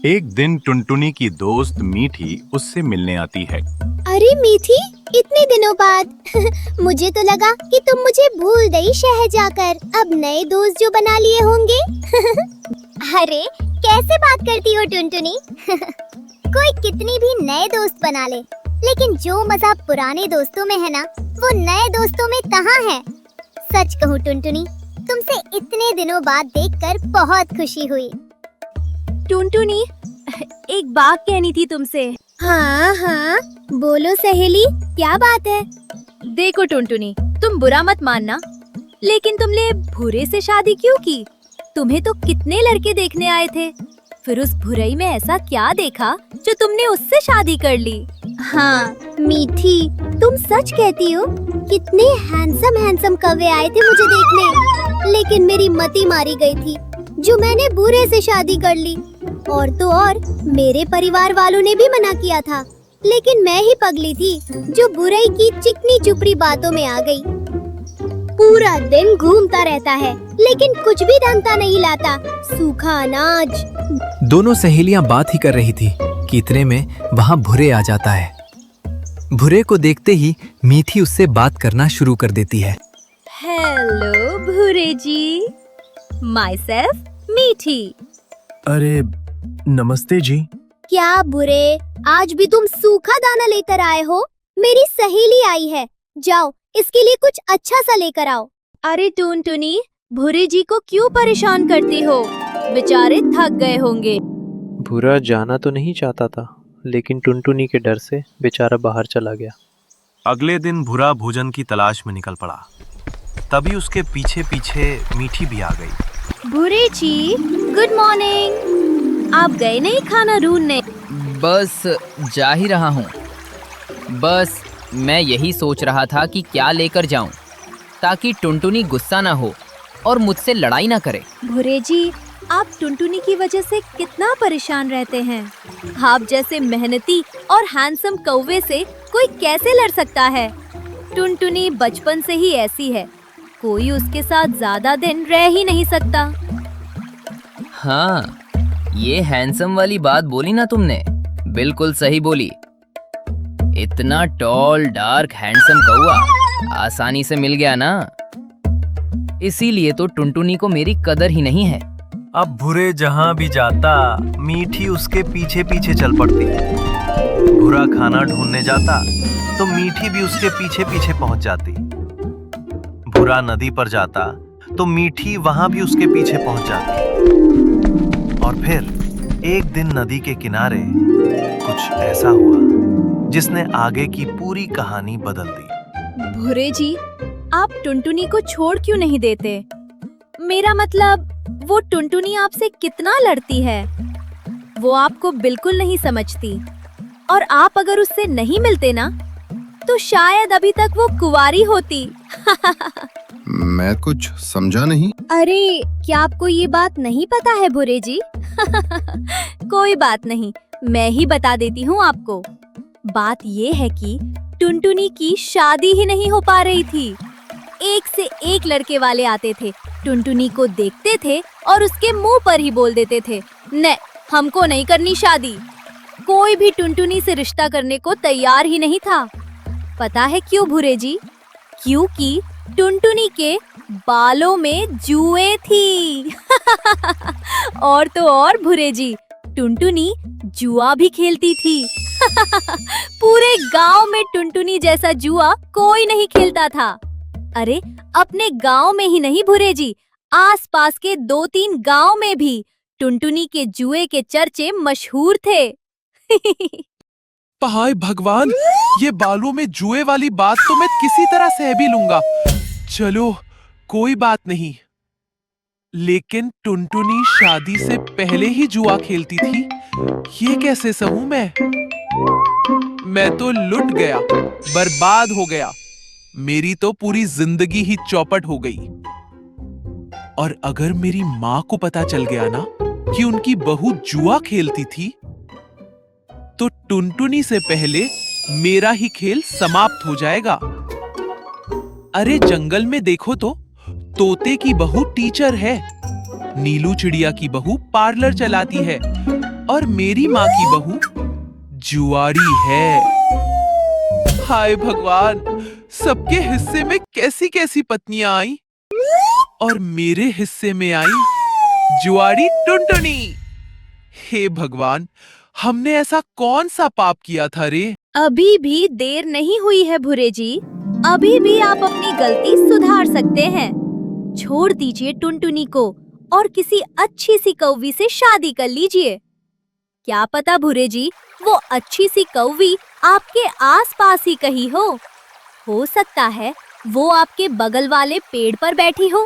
एक दिन टुनटुनी की दोस्त मीठी उससे मिलने आती है। अरे मीठी, इतने दिनों बाद मुझे तो लगा कि तुम मुझे भूल गई शहर जाकर। अब नए दोस्त जो बना लिए होंगे। अरे कैसे बात करती हो टुनटुनी। कोई कितनी भी नए दोस्त बना ले, लेकिन जो मजा पुराने दोस्तों में है ना, वो नए दोस्तों में कहाँ है। सच कहूँ टुनटुनी, तुमसे इतने दिनों बाद देखकर बहुत खुशी हुई। टुनटुनी, एक बात कहनी थी तुमसे। हाँ हाँ, बोलो सहेली, क्या बात है। देखो टुनटुनी, तुम बुरा मत मानना, लेकिन तुमने भूरे से शादी क्यों की? तुम्हें तो कितने लड़के देखने आए थे, फिर उस भुरई में ऐसा क्या देखा जो तुमने उससे शादी कर ली? हाँ मीठी, तुम सच कहती हो। कितने हैंडसम कौवे आए थे मुझे देखने, लेकिन मेरी मति मारी गई थी जो मैंने बूढ़े से शादी कर ली। और तो और मेरे परिवार वालों ने भी मना किया था, लेकिन मैं ही पगली थी जो बुराई की चिकनी चुपड़ी बातों में आ गई। पूरा दिन घूमता रहता है, लेकिन कुछ भी ढंग का नहीं लाता, सूखा अनाज। दोनों सहेलियां बात ही कर रही थी कि इतने में वहां भुरे आ जाता है। भुरे को देखते ही मीठी उससे बात करना शुरू कर देती है। हेलो भूरे जी, माई सेल्फ मीठी। अरे नमस्ते जी। क्या बुरे, आज भी तुम सूखा दाना लेकर आए हो? मेरी सहेली आई है, जाओ इसके लिए कुछ अच्छा सा लेकर आओ। अरे टुनटुनी, भूरे जी को क्यों परेशान करती हो? बेचारे थक गए होंगे। भूरा जाना तो नहीं चाहता था, लेकिन टुनटुनी के डर से बेचारा बाहर चला गया। अगले दिन भूरा भोजन की तलाश में निकल पड़ा। तभी उसके पीछे पीछे मीठी भी आ गई। भूरे जी, गुड मॉर्निंग। आप गए नहीं खाना ढूंढने? बस जा ही रहा हूँ। बस मैं यही सोच रहा था कि क्या लेकर जाऊं ताकि टुनटुनी गुस्सा ना हो और मुझसे लड़ाई ना करे। भूरे जी, आप टुनटुनी की वजह से कितना परेशान रहते हैं। आप जैसे मेहनती और हैंडसम कौवे से कोई कैसे लड़ सकता है? टुनटुनी बचपन से ही ऐसी है, कोई उसके साथ ज्यादा दिन रह ही नहीं सकता। हाँ, ये हैंडसम वाली बात बोली ना तुमने, बिल्कुल सही बोली। इतना टॉल डार्क हैंडसम कौवा आसानी से मिल गया ना, इसीलिए तो टुनटुनी को मेरी कदर ही नहीं है। अब भूरे जहाँ भी जाता, मीठी उसके पीछे पीछे चल पड़ती। भूरा खाना ढूंढने जाता तो मीठी भी उसके पीछे पीछे पहुंच जाती। भूरा नदी पर जाता तो मीठी वहां भी उसके पीछे पहुंच जाती। और फिर एक दिन नदी के किनारे कुछ ऐसा हुआ जिसने आगे की पूरी कहानी बदल दी। भूरे जी, आप टुनटुनी को छोड़ क्यों नहीं देते? मेरा मतलब, वो टुनटुनी आपसे कितना लड़ती है। वो आपको बिल्कुल नहीं समझती, और आप अगर उससे नहीं मिलते ना, तो शायद अभी तक वो कुंवारी होती। मैं कुछ समझा नहीं। अरे, क्या आपको ये बात नहीं पता है भूरे जी? कोई बात नहीं, मैं ही बता देती हूँ आपको। बात ये है कि टुनटुनी की शादी ही नहीं हो पा रही थी। एक से एक लड़के वाले आते थे, टुनटुनी को देखते थे और उसके मुंह पर ही बोल देते थे, नहीं, हमको नहीं करनी शादी। कोई भी टुनटुनी से रिश्ता करने को तैयार ही नहीं था। पता है क्यों भूरे जी? क्योंकि टुनटुनी के बालों में जुएं थी। और तो और भूरे जी, टुनटुनी जुआ भी खेलती थी। पूरे गांव में टुनटुनी जैसा जुआ कोई नहीं खेलता था। अरे, अपने गांव में ही नहीं भूरे जी, आसपास के 2-3 गांव में भी टुनटुनी के जुए के चर्चे मशहूर थे। हाय भगवान, ये बालों में जुए वाली बात तो मैं किसी तरह सह भी लूंगा। चलो, कोई बात नहीं। लेकिन टुनटुनी शादी से पहले ही जुआ खेलती थी, ये कैसे सहूं मैं? मैं तो लुट गया, बर्बाद हो गया। मेरी तो पूरी जिंदगी ही चौपट हो गई। और अगर मेरी माँ को पता चल गया ना कि उनकी बहू जुआ खेलती थी, तो टुनटुनी से पहले मेरा ही खेल समाप्त हो जाएगा। अरे जंगल में देखो तो, तोते की बहू टीचर है, नीलू चिड़िया की बहू पार्लर चलाती है, और मेरी माँ की बहू जुआरी है। हाय भगवान, सबके हिस्से में कैसी कैसी पत्नियां आई और मेरे हिस्से में आई जुआरी टुनटुनी। हे भगवान, हमने ऐसा कौन सा पाप किया था रे? अभी भी देर नहीं हुई है भूरे जी, अभी भी आप अपनी गलती सुधार सकते हैं। छोड़ दीजिए टुनटुनी को और किसी अच्छी सी कौवी से शादी कर लीजिए। क्या पता भूरे जी, वो अच्छी सी कौवी आपके आसपास ही कहीं हो सकता है वो आपके बगल वाले पेड़ पर बैठी हो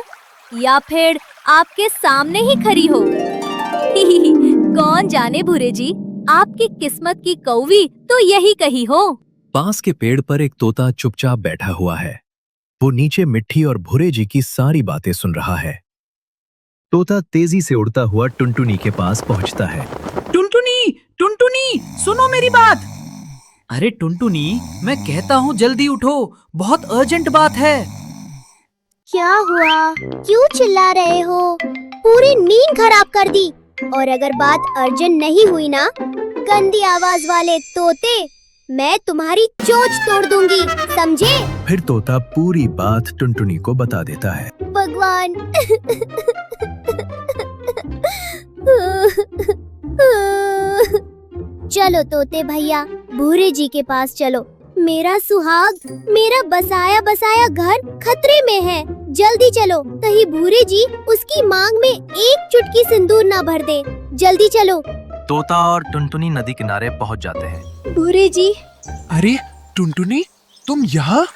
या फिर आपके सामने ही खड़ी हो। कौन जाने भूरे जी, आपकी किस्मत की कौवी तो यही कहीं हो। पास के पेड़ पर एक तोता चुपचाप बैठा हुआ है। वो नीचे मिट्टी और भूरे जी की सारी बातें सुन रहा है। तोता तेजी से उड़ता हुआ टुनटुनी के पास पहुंचता है। टुनटुनी, टुनटुनी, सुनो मेरी बात। अरे टुनटुनी, मैं कहता हूँ जल्दी उठो, बहुत अर्जेंट बात है। क्या हुआ? क्यों चिल्ला रहे हो? पूरी नींद खराब कर दी। और अगर बात अर्जेंट नहीं हुई ना, गंदी आवाज वाले तोते, मैं तुम्हारी चोंच तोड़ दूंगी, समझे? फिर तोता पूरी बात टुनटुनी को बता देता है। भगवान। चलो तोते भैया, भूरे जी के पास चलो। मेरा सुहाग, मेरा बसाया बसाया घर खतरे में है। जल्दी चलो, कहीं भूरे जी उसकी मांग में एक चुटकी सिंदूर ना भर दे। जल्दी चलो। तोता और टुनटुनी नदी किनारे पहुंच जाते हैं। भूरे जी, अरे टुनटुनी, तुम यहाँ?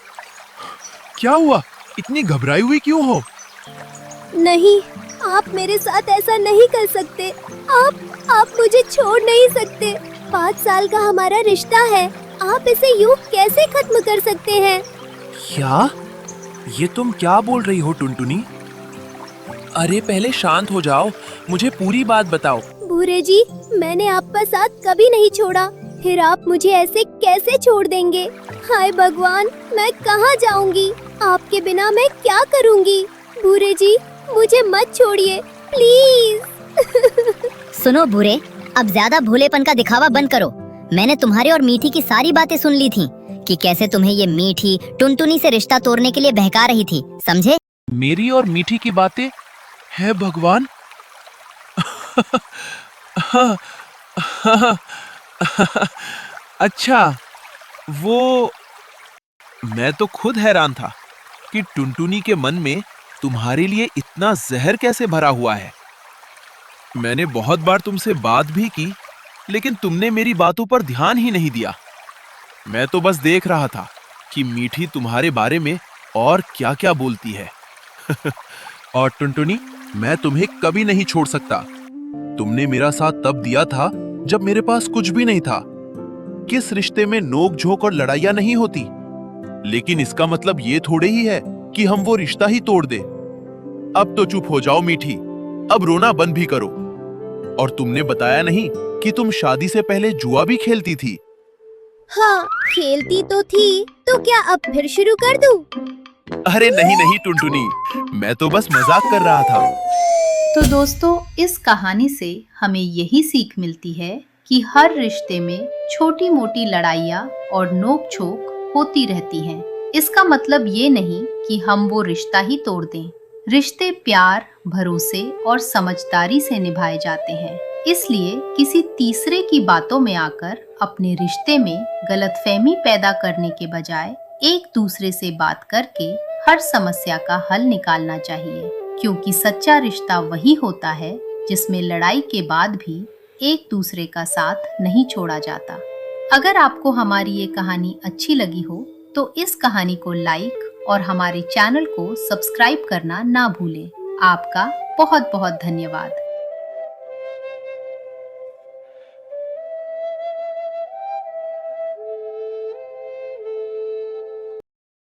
क्या हुआ? इतनी घबराई हुई क्यों हो? नहीं, आप मेरे साथ ऐसा नहीं कर सकते। आप मुझे छोड़ नहीं सकते। 5 साल का हमारा रिश्ता है, आप इसे यूं कैसे खत्म कर सकते हैं? क्या? ये तुम क्या बोल रही हो टुनटुनी? अरे पहले शांत हो जाओ, मुझे पूरी बात बताओ। भूरे जी, मैंने आपका साथ कभी नहीं छोड़ा, फिर आप मुझे ऐसे कैसे छोड़ देंगे? हाय भगवान, मैं कहाँ जाऊंगी? आपके बिना मैं क्या करूंगी? भूरे जी, मुझे मत छोड़िए, प्लीज। सुनो भूरे, अब ज्यादा भूलेपन का दिखावा बंद करो। मैंने तुम्हारे और मीठी की सारी बातें सुन ली थी कि कैसे तुम्हें ये मीठी टुनटुनी से रिश्ता तोड़ने के लिए बहका रही थी, समझे? मेरी और मीठी की बातें? है भगवान। अच्छा, वो मैं तो खुद हैरान था कि टुनटुनी के मन में तुम्हारे लिए इतना जहर कैसे भरा हुआ है। मैंने बहुत बार तुमसे बात भी की, लेकिन तुमने मेरी बातों पर ध्यान ही नहीं दिया। मैं तो बस देख रहा था कि मीठी तुम्हारे बारे में और क्या-क्या बोलती है। और टुनटुनी, मैं तुम्हें कभी नहीं छोड़ सकता। तुमने मेरा साथ तब दिया था जब मेरे पास कुछ भी नहीं था। किस रिश्ते में नोक झोंक और लड़ाइयां नहीं होती, लेकिन इसका मतलब ये थोड़े ही है कि हम वो रिश्ता ही तोड़ दे। अब तो चुप हो जाओ मीठी, अब रोना बंद भी करो। और तुमने बताया नहीं कि तुम शादी से पहले जुआ भी खेलती थी। हाँ, खेलती तो थी, तो क्या अब फिर शुरू कर दूं? अरे नहीं नहीं टुनटुनी, मैं तो बस मजाक कर रहा था। तो दोस्तों, इस कहानी से हमें यही सीख मिलती है कि हर रिश्ते में छोटी मोटी लड़ाइयाँ और नोक झोंक होती रहती हैं। इसका मतलब ये नहीं कि हम वो रिश्ता ही तोड़ दें। रिश्ते प्यार, भरोसे और समझदारी से निभाए जाते हैं। इसलिए किसी तीसरे की बातों में आकर अपने रिश्ते में गलतफहमी पैदा करने के बजाय एक दूसरे से बात करके हर समस्या का हल निकालना चाहिए, क्योंकि सच्चा रिश्ता वही होता है जिसमें लड़ाई के बाद भी एक दूसरे का साथ नहीं छोड़ा जाता। अगर आपको हमारी ये कहानी अच्छी लगी हो तो इस कहानी को लाइक और हमारे चैनल को सब्सक्राइब करना ना भूलें। आपका बहुत बहुत धन्यवाद।